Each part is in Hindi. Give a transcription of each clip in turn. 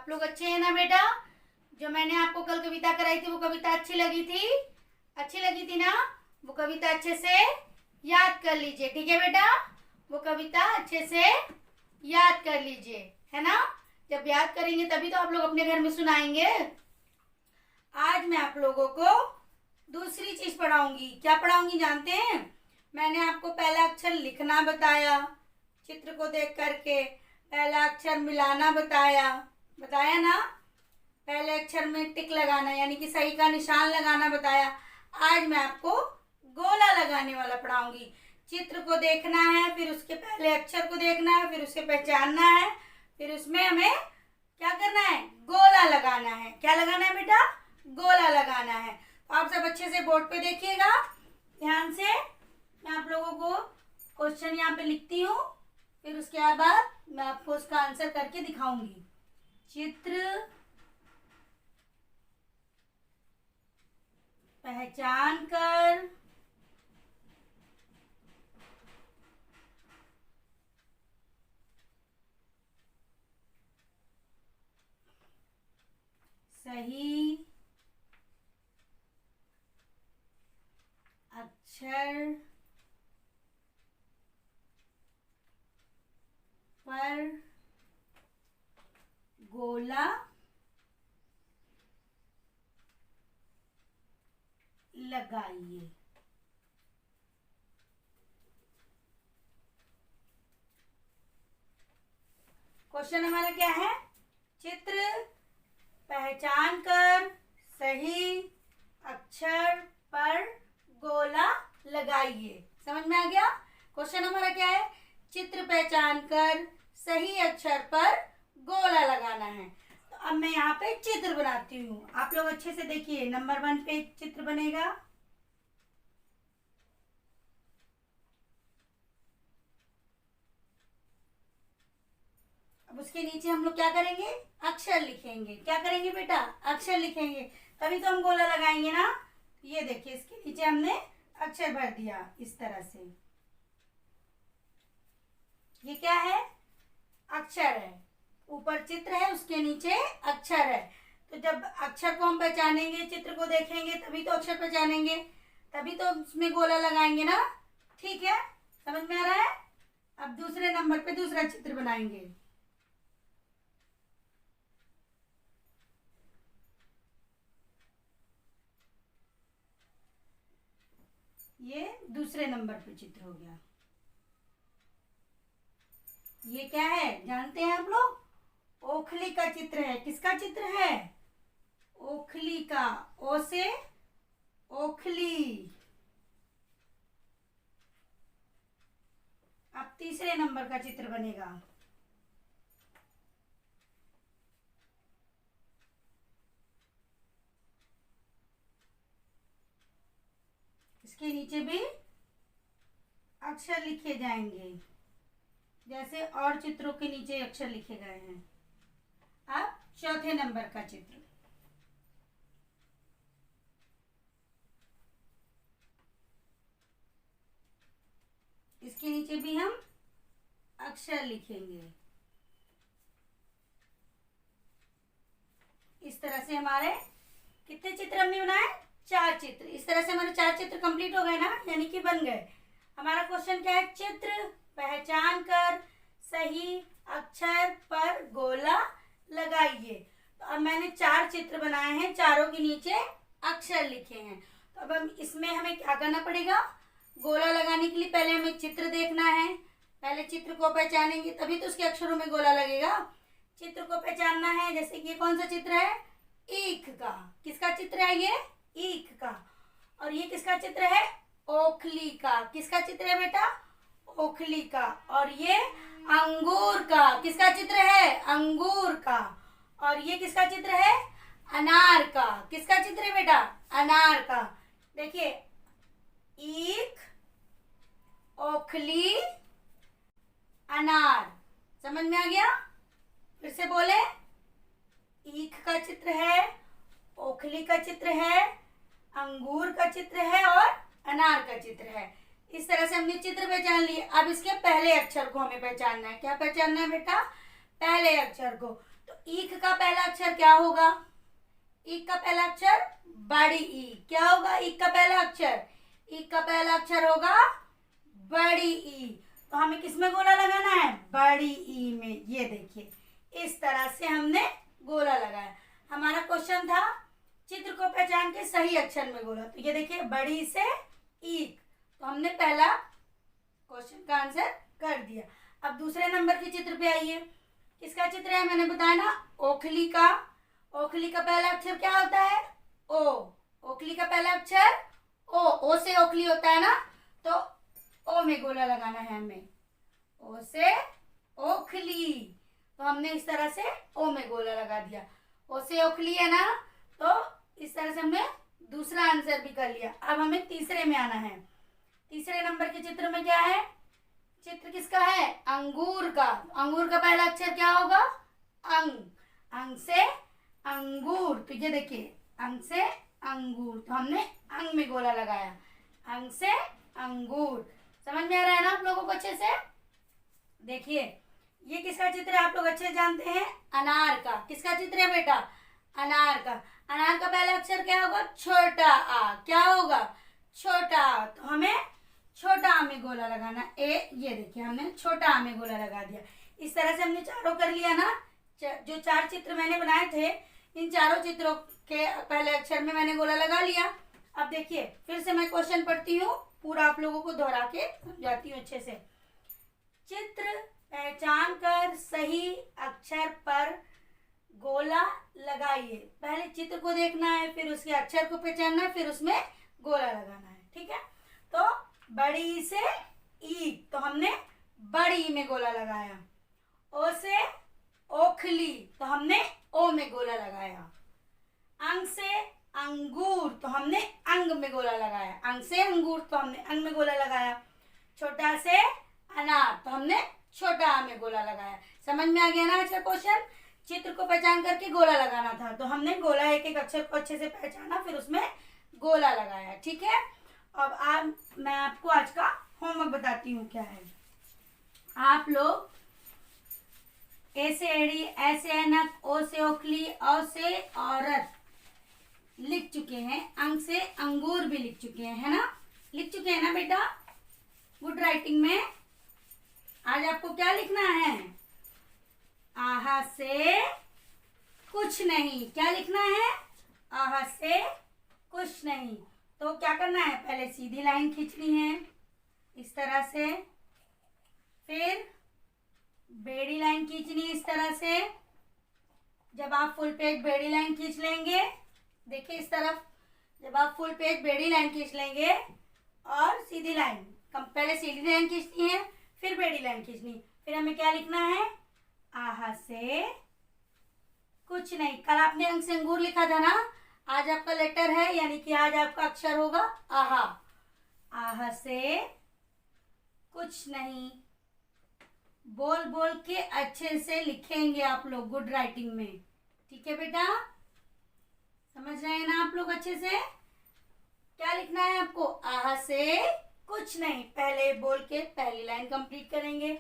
आप लोग अच्छे हैं ना बेटा? जो मैंने आपको कल कविता कराई थी वो कविता अच्छी लगी थी? अच्छी लगी थी ना? वो कविता अच्छे से याद कर लीजिए, ठीक है बेटा? वो कविता अच्छे से याद कर लीजिए, है ना? जब याद करेंगे तभी तो आप लोग अपने घर में सुनाएंगे। आज मैं आप लोगों को दूसरी चीज पढ़ाऊंगी। क्या पढ़ाऊंगी जानते हैं? मैंने आपको पहला अक्षर लिखना बताया, चित्र को देख करके पहला अक्षर मिलाना बताया ना? पहले अक्षर में टिक लगाना यानी कि सही का निशान लगाना बताया। आज मैं आपको गोला लगाने वाला पढ़ाऊंगी। चित्र को देखना है, फिर उसके पहले अक्षर को देखना है, फिर उसे पहचानना है, फिर उसमें हमें क्या करना है? गोला लगाना है। क्या लगाना है बेटा? गोला लगाना है। तो आप सब अच्छे से बोर्ड पे देखिएगा ध्यान से। मैं आप लोगों को क्वेश्चन यहाँ पे लिखती हूँ, फिर उसके बाद मैं आपको उसका आंसर करके दिखाऊंगी। चित्र पहचान कर सही अक्षर पर गोला लगाइए। क्वेश्चन हमारा क्या है? चित्र पहचान कर सही अक्षर पर गोला लगाइए। समझ में आ गया? क्वेश्चन हमारा क्या है? चित्र पहचान कर सही अक्षर पर गोला लगाना है। तो अब मैं यहाँ पे चित्र बनाती हूँ, आप लोग अच्छे से देखिए। नंबर 1 पे एक चित्र बनेगा। अब उसके नीचे हम लोग क्या करेंगे? अक्षर लिखेंगे। क्या करेंगे बेटा? अक्षर लिखेंगे, तभी तो हम गोला लगाएंगे ना। ये देखिए, इसके नीचे हमने अक्षर भर दिया इस तरह से। ये क्या है? अक्षर है। ऊपर चित्र है, उसके नीचे अक्षर है। तो जब अक्षर को हम पहचानेंगे, चित्र को देखेंगे, तभी तो अक्षर पहचानेंगे, तभी तो उसमें गोला लगाएंगे ना। ठीक है, समझ में आ रहा है? अब दूसरे नंबर पे दूसरा चित्र बनाएंगे। ये दूसरे नंबर पे चित्र हो गया। ये क्या है जानते हैं आप लोग? ओखली का चित्र है। किसका चित्र है? ओखली का। ओ से ओखली। अब तीसरे नंबर का चित्र बनेगा। इसके नीचे भी अक्षर लिखे जाएंगे, जैसे और चित्रों के नीचे अक्षर लिखे गए हैं। अब चौथे नंबर का चित्र। इसके नीचे भी हम अक्षर लिखेंगे। इस तरह से हमारे कितने चित्र हमने बनाए? 4 चित्र। इस तरह से हमारे 4 चित्र कंप्लीट हो गए ना, यानी कि बन गए। हमारा क्वेश्चन क्या है? चित्र पहचान कर सही अक्षर पर गोला लगाइए। तो अब मैंने 4 चित्र बनाए हैं, चारों के नीचे अक्षर लिखे हैं। तो अब हम इसमें हमें क्या करना पड़ेगा? गोला लगाने के लिए पहले हमें चित्र देखना है, पहले चित्र को पहचानेंगे तभी तो उसके अक्षरों में गोला लगेगा। चित्र को पहचानना है, जैसे कि ये कौन सा चित्र है? ईख का। किसका चित्र है ये? ईख का। और ये किसका चित्र है? ओखली का। किसका चित्र है बेटा? ओखली का। और ये अंगूर का। किसका चित्र है? अंगूर का। और ये किसका चित्र है? अनार का। किसका चित्र है बेटा? अनार का। देखिए, ईख, ओखली, अनार। समझ में आ गया? फिर से बोले। ईख का चित्र है, ओखली का चित्र है, अंगूर का चित्र है और अनार का चित्र है। इस तरह से हमने चित्र पहचान लिए। अब इसके पहले अक्षर को हमें पहचानना है। क्या पहचानना है बेटा? पहले अक्षर को। तो ईक का पहला अक्षर क्या होगा? ईक का पहला अक्षर बड़ी ई। क्या होगा ईक का पहला अक्षर? ईक का पहला अक्षर होगा बड़ी ई। तो हमें किस में गोला लगाना है? बड़ी ई में। ये देखिए इस तरह से हमने गोला लगाया। हमारा क्वेश्चन था चित्र को पहचान के सही अक्षर में गोला। तो ये देखिए बड़ी से ईक, तो हमने पहला क्वेश्चन का आंसर कर दिया। अब दूसरे नंबर के चित्र पे आइए। किसका चित्र है? मैंने बताया ना ओखली का। ओखली का पहला अक्षर क्या होता है? ओ। ओखली का पहला अक्षर ओ से ओखली होता है ना, तो ओ में गोला लगाना है हमें। ओ से ओखली, तो हमने इस तरह से ओ में गोला लगा दिया। ओ से ओखली है ना, तो इस तरह से हमने दूसरा आंसर भी कर लिया। अब हमें तीसरे में आना है। तीसरे नंबर के चित्र में क्या है? चित्र किसका है? अंगूर का। अंगूर का पहला अक्षर क्या होगा? अंग। अंग से अंगूर, तो ये देखिए अंग से अंगूर, तो हमने अंग में गोला लगाया। अंग से अंगूर। समझ में आ रहा है ना आप लोगों को अच्छे से? देखिए ये किसका चित्र है? आप लोग अच्छे जानते हैं, अनार का। किसका चित्र है बेटा? अनार का। अनार का पहला अक्षर क्या होगा? छोटा आ। क्या होगा? छोटा आ। तो हमें छोटा आ में गोला लगाना। ये देखिए हमने छोटा आ में गोला लगा दिया। इस तरह से हमने चारों कर लिया ना। जो चार चित्र मैंने बनाए थे, इन चारों चित्रों के पहले अक्षर में मैंने गोला लगा लिया। अब देखिए फिर से मैं क्वेश्चन पढ़ती हूँ, पूरा आप लोगों को दोहरा के समझाती हूँ अच्छे से। चित्र पहचान कर सही अक्षर पर गोला लगाइए। पहले चित्र को देखना है, फिर उसके अक्षर को पहचानना है, फिर उसमें गोला लगाना है। ठीक है, तो बड़ी से ई, तो हमने बड़ी में गोला लगाया। ओ से ओखली, तो हमने ओ में गोला लगाया। अंग से अंगूर, तो हमने अंग में गोला लगाया। अंग से अंगूर, तो हमने अंग में गोला लगाया। छोटा से अनार, तो हमने छोटा आ में गोला लगाया। समझ में आ गया ना अच्छा क्वेश्चन? चित्र को पहचान करके गोला लगाना था, तो हमने गोला एक एक अक्षर को अच्छे से पहचाना, फिर उसमें गोला लगाया। ठीक है, अब आज मैं आपको आज का होमवर्क बताती हूँ क्या है। आप लोग ए से एड़ी, ए से ऐनक, ओ से ओखली, औ से औरत लिख चुके हैं। अंग से अंगूर भी लिख चुके हैं, है ना? लिख चुके हैं ना बेटा गुड राइटिंग में? आज आपको क्या लिखना है? आहा से कुछ नहीं। क्या लिखना है? आहा से कुछ नहीं। तो क्या करना है? पहले सीधी लाइन खींचनी है इस तरह से, फिर बेड़ी लाइन खींचनी इस तरह से। जब आप फुल पेज बेड़ी लाइन खींच लेंगे, देखिए इस तरफ, जब आप फुल पेज बेड़ी लाइन खींच लेंगे और सीधी लाइन, पहले सीधी लाइन खींचनी है, फिर बेड़ी लाइन खींचनी, फिर हमें क्या लिखना है? आहा से कुछ नहीं। कल आपने अंग से अंगूर लिखा था ना, आज आपका लेटर है, यानी कि आज आपका अक्षर होगा आहा। आहा से कुछ नहीं। बोल बोल के अच्छे से लिखेंगे आप लोग गुड राइटिंग में। ठीक है बेटा, समझ रहे हैं ना आप लोग अच्छे से? क्या लिखना है आपको? आहा से कुछ नहीं। पहले बोल के पहली लाइन कंप्लीट करेंगे,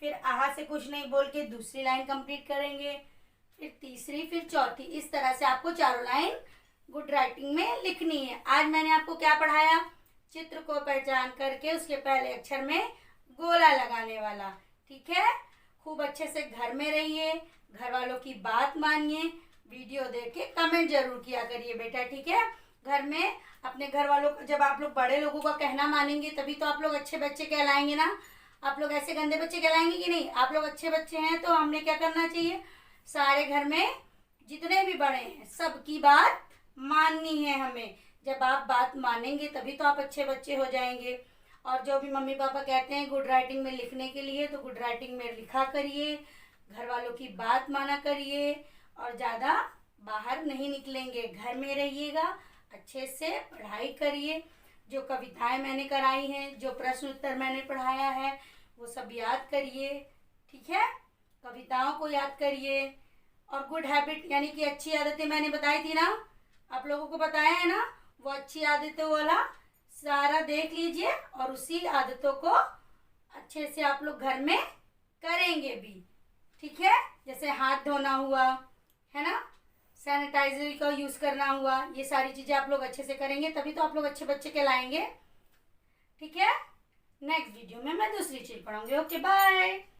फिर आहा से कुछ नहीं बोल के दूसरी लाइन कंप्लीट करेंगे, फिर तीसरी, फिर चौथी। इस तरह से आपको चारों लाइन गुड राइटिंग में लिखनी है। आज मैंने आपको क्या पढ़ाया? चित्र को पहचान करके उसके पहले अक्षर में गोला लगाने वाला। ठीक है, खूब अच्छे से घर में रहिए, घर वालों की बात मानिए, वीडियो देख के कमेंट जरूर किया करिए बेटा। ठीक है, घर में अपने घर वालों को, जब आप लोग बड़े लोगों का कहना मानेंगे तभी तो आप लोग अच्छे बच्चे कहलाएंगे ना। आप लोग ऐसे गंदे बच्चे कहलाएंगे कि नहीं? आप लोग अच्छे बच्चे हैं, तो हमने क्या करना चाहिए? सारे घर में जितने भी बड़े हैं सबकी बात माननी है हमें। जब आप बात मानेंगे तभी तो आप अच्छे बच्चे हो जाएंगे। और जो भी मम्मी पापा कहते हैं गुड राइटिंग में लिखने के लिए, तो गुड राइटिंग में लिखा करिए, घर वालों की बात माना करिए, और ज़्यादा बाहर नहीं निकलेंगे, घर में रहिएगा, अच्छे से पढ़ाई करिए। जो कविताएं मैंने कराई हैं, जो प्रश्न उत्तर मैंने पढ़ाया है, वो सब याद करिए। ठीक है, कविताओं को याद करिए। और गुड हैबिट यानी कि अच्छी आदतें मैंने बताई थी ना, आप लोगों को बताया है ना, वो अच्छी आदतों वाला सारा देख लीजिए, और उसी आदतों को अच्छे से आप लोग घर में करेंगे भी। ठीक है, जैसे हाथ धोना हुआ, है ना, सैनिटाइजर का यूज़ करना हुआ, ये सारी चीज़ें आप लोग अच्छे से करेंगे तभी तो आप लोग अच्छे बच्चे कहलाएंगे। ठीक है, नेक्स्ट वीडियो में मैं दूसरी चीज़ पढ़ाऊंगी। Okay bye.